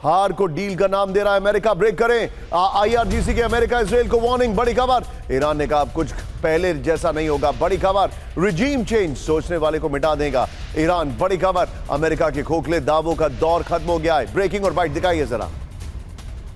हार को डील का नाम दे रहा है अमेरिका। ब्रेक करें IRGC के अमेरिका इसराइल को वार्निंग। बड़ी खबर, ईरान ने कहा अब कुछ पहले जैसा नहीं होगा। बड़ी खबर, रिजीम चेंज सोचने वाले को मिटा देगा ईरान। बड़ी खबर, अमेरिका के खोखले दावों का दौर खत्म हो गया है। ब्रेकिंग और बाइट दिखाइए जरा।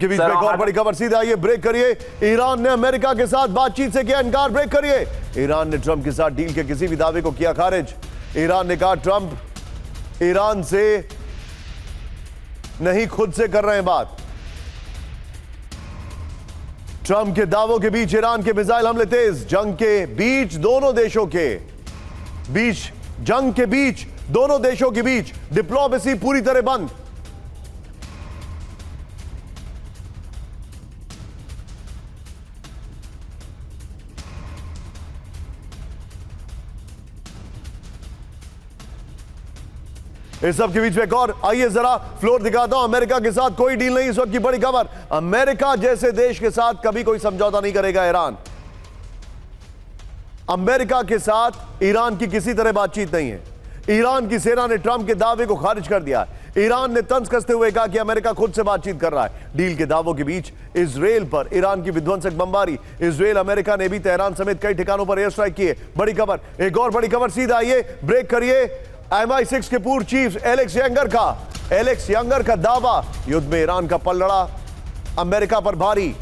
के बीच में एक और बड़ी खबर, सीधा आइए ब्रेक करिए। ईरान ने अमेरिका के साथ बातचीत से किया इनकार। ब्रेक करिए। ईरान ने ट्रंप के साथ डील के किसी भी दावे को किया खारिज। ईरान ने कहा ट्रंप ईरान से नहीं खुद से कर रहे हैं बात। ट्रंप के दावों के बीच ईरान के मिसाइल हमले तेज। जंग के बीच दोनों देशों के बीच दोनों देशों के बीच डिप्लोमेसी पूरी तरह बंद। इस सब के बीच में एक और, आइए जरा फ्लोर दिखाता हूं। अमेरिका के साथ कोई डील नहीं, इस वक्त की बड़ी खबर। अमेरिका जैसे देश के साथ कभी कोई समझौता नहीं करेगा ईरान। अमेरिका के साथ ईरान की किसी तरह बातचीत नहीं है। ईरान की सेना ने ट्रंप के दावे को खारिज कर दिया। ईरान ने तंज कसते हुए कहा कि अमेरिका खुद से बातचीत कर रहा है। डील के दावों के बीच इजराइल पर ईरान की विध्वंसक बमबारी। इजराइल अमेरिका ने भी तेहरान समेत कई ठिकानों पर एयर स्ट्राइक किए। बड़ी खबर, एक और बड़ी खबर, सीधा आइए ब्रेक करिए। MI6 के पूर्व चीफ एलेक्स यंगर का दावा, युद्ध में ईरान का पलड़ा अमेरिका पर भारी।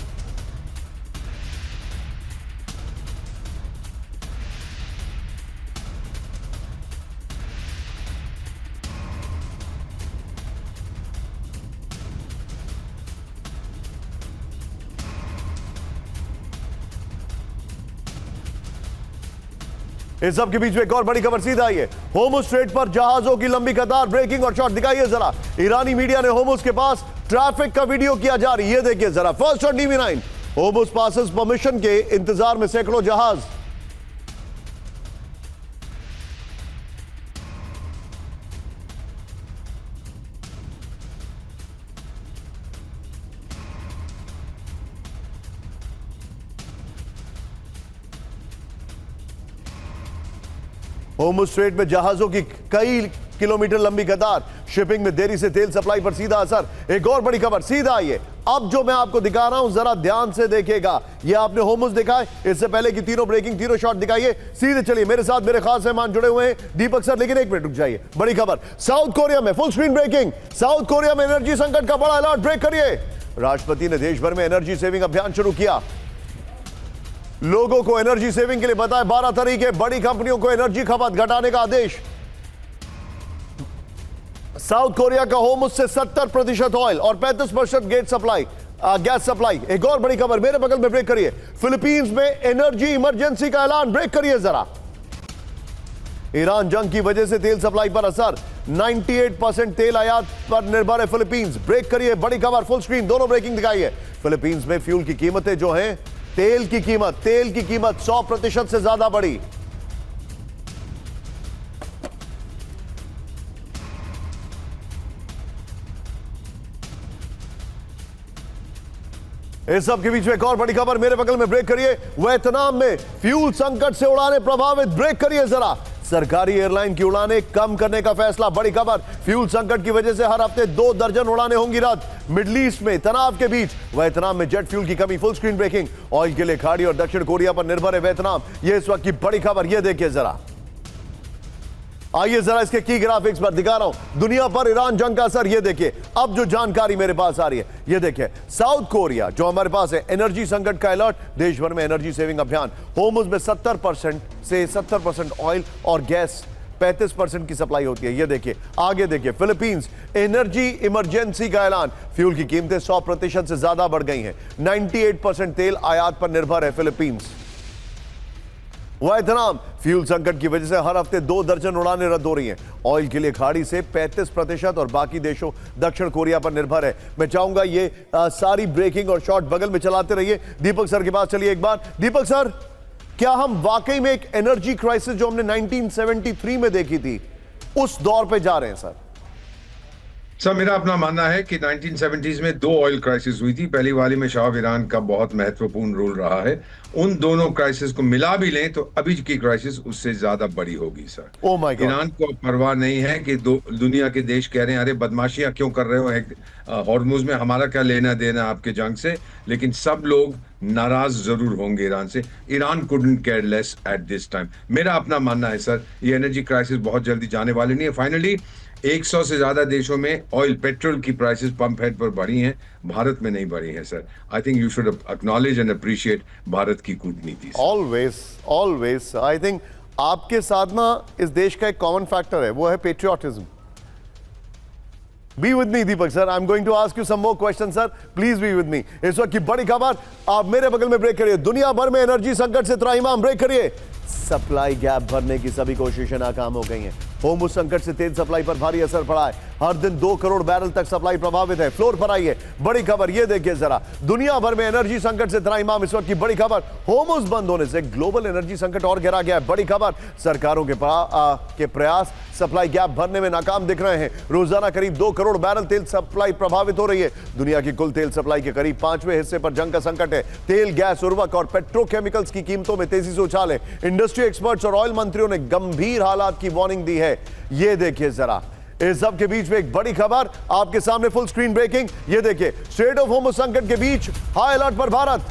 इस सब के बीच में एक और बड़ी खबर, सीधा आइए। होर्मुज स्ट्रेट पर जहाजों की लंबी कतार। ब्रेकिंग और शॉट दिखाइए जरा। ईरानी मीडिया ने होर्मुज के पास ट्रैफिक का वीडियो किया जारी, ये देखिए जरा। First on TV9। Hormuz passes permission के इंतजार में सैकड़ों जहाज। होर्मुज स्ट्रेट में जहाजों की कई किलोमीटर लंबी कतार। शिपिंग में देरी से तेल सप्लाई पर सीधा असर। एक और बड़ी खबर, सीधा आइए। अब जो मैं आपको दिखा रहा हूं जरा ध्यान से देखिएगा। ये आपने होर्मुज दिखा है, इससे पहले की तीनों ब्रेकिंग, तीनों शॉट दिखाइए। सीधे चलिए, मेरे साथ मेरे खास मेहमान जुड़े हुए हैं, दीपक सर। लेकिन एक मिनट रुक जाइए। बड़ी खबर, साउथ कोरिया में full screen breaking. South Korea में एनर्जी संकट का बड़ा अलर्ट। ब्रेक करिए। राष्ट्रपति ने देश भर में एनर्जी सेविंग अभियान शुरू किया। लोगों को एनर्जी सेविंग के लिए बताए 12 तरीके। बड़ी कंपनियों को एनर्जी खपत घटाने का आदेश। साउथ कोरिया का होर्मुज से 70% ऑयल और 35% गैस सप्लाई। एक और बड़ी खबर, मेरे बगल में ब्रेक करिए। फिलीपींस में एनर्जी इमरजेंसी का ऐलान। ब्रेक करिए जरा। ईरान जंग की वजह से तेल सप्लाई पर असर। 98% तेल आयात पर निर्भर है फिलीपींस। ब्रेक करिए। बड़ी खबर, फुल स्क्रीन दोनों ब्रेकिंग दिखाइए। फिलीपींस में फ्यूल की कीमतें जो हैं, तेल की कीमत 100% से ज्यादा बढ़ी। इस सब के बीच में एक और बड़ी खबर, मेरे बगल में ब्रेक करिए। वियतनाम में फ्यूल संकट से उड़ानें प्रभावित। ब्रेक करिए जरा। सरकारी एयरलाइन की उड़ानें कम करने का फैसला। बड़ी खबर, फ्यूल संकट की वजह से हर हफ्ते 2 दर्जन उड़ानें होंगी रद्द। मिडिल ईस्ट में तनाव के बीच वियतनाम में जेट फ्यूल की कमी। Full screen breaking. ऑयल के लिए खाड़ी और दक्षिण कोरिया पर निर्भर है वियतनाम। यह इस वक्त की बड़ी खबर, यह देखिए जरा। आइए जरा इसके की ग्राफिक्स पर दिखा रहा हूं। दुनिया पर ईरान जंग का असर, ये देखिए। अब जो जानकारी मेरे पास आ रही है, ये देखिए। साउथ कोरिया जो हमारे पास है, एनर्जी संकट का अलर्ट। देश भर में एनर्जी सेविंग अभियान। होर्मुज में 70% ऑयल और गैस 35% की सप्लाई होती है। ये देखिए, आगे देखिए। फिलीपींस एनर्जी इमरजेंसी का ऐलान। फ्यूल की कीमतें 100% से ज्यादा बढ़ गई हैं। 98% तेल आयात पर निर्भर है फिलीपींस। वियतनाम फ्यूल संकट की वजह से हर हफ्ते 2 दर्जन उड़ानें रद्द हो रही हैं। ऑयल के लिए खाड़ी से 35% और बाकी देशों दक्षिण कोरिया पर निर्भर है। मैं चाहूंगा ये सारी ब्रेकिंग और शॉट बगल में चलाते रहिए। दीपक सर के पास चलिए एक बार। दीपक सर, क्या हम वाकई में एक एनर्जी क्राइसिस जो हमने 1973 में देखी थी, उस दौर पे जा रहे हैं सर? सर मेरा अपना मानना है कि 1970s में दो ऑयल क्राइसिस हुई थी। पहली वाली में शाह ईरान का बहुत महत्वपूर्ण रोल रहा है। उन दोनों क्राइसिस को मिला भी लें तो अभी की क्राइसिस उससे ज्यादा बड़ी होगी sir. Oh my God. Iran को परवाह नहीं है कि दुनिया के देश कह रहे हैं अरे बदमाशियां क्यों कर रहे हो, हॉर्मुज में हमारा क्या लेना देना आपके जंग से। लेकिन सब लोग नाराज जरूर होंगे ईरान से। Iran couldn't care less at this time. मेरा अपना मानना है सर, ये एनर्जी क्राइसिस बहुत जल्दी जाने वाली नहीं है। फाइनली 100 से ज्यादा देशों में ऑयल पेट्रोल की प्राइसेस पंप हेड पर बढ़ी हैं, भारत में नहीं बढ़ी है sir. I think you should acknowledge and appreciate Bharat की कूटनीति। ऑलवेज ऑलवेज आई थिंक आपके साथ ना इस देश का एक कॉमन फैक्टर है, वो है patriotism. Be with me Deepak sir, I am going to ask you some more question sir, please be with me. इस वक्त की बड़ी खबर आप मेरे बगल में ब्रेक करिए। दुनिया भर में एनर्जी संकट से त्राहिमाम, ब्रेक करिए। सप्लाई गैप भरने की सभी कोशिशें नाकाम हो गई हैं। होर्मुज संकट से तेल सप्लाई पर भारी असर पड़ा है। हर दिन 2 करोड़ बैरल तक सप्लाई प्रभावित है। फ्लोर पर आइए, बड़ी खबर ये देखिए जरा। दुनिया भर में एनर्जी संकट से त्राहिमाम, इस वक्त की बड़ी खबर। होर्मुज बंद होने से ग्लोबल एनर्जी संकट और गहरा गया है। बड़ी खबर, सरकारों के प्रयास सप्लाई गैप भरने में नाकाम दिख रहे हैं। रोजाना करीब 2 करोड़ बैरल तेल सप्लाई प्रभावित हो रही है। दुनिया की कुल तेल सप्लाई के करीब 5वें हिस्से पर जंग का संकट है। तेल, गैस, उर्वरक और पेट्रोकेमिकल्स की कीमतों में तेजी से उछाल है। इंडस्ट्री एक्सपर्ट्स और ऑयल मंत्रियों ने गंभीर हालात की वार्निंग दी है। ये देखिए जरा, इस सब के बीच में एक बड़ी खबर आपके सामने, फुल स्क्रीन ब्रेकिंग। ये देखिए, स्ट्रेट ऑफ होर्मुज संकट के बीच हाई अलर्ट पर भारत।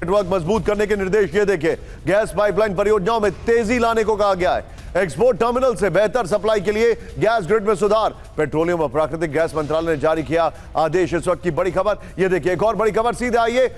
नेटवर्क मजबूत करने के निर्देश। ये देखिए, गैस पाइपलाइन परियोजनाओं में तेजी लाने को कहा गया है। एक्सपोर्ट टर्मिनल से बेहतर सप्लाई के लिए गैस ग्रिड में सुधार। पेट्रोलियम और प्राकृतिक गैस मंत्रालय ने जारी किया आदेश। इस वक्त की बड़ी खबर ये देखिए। एक और बड़ी खबर, सीधे आइए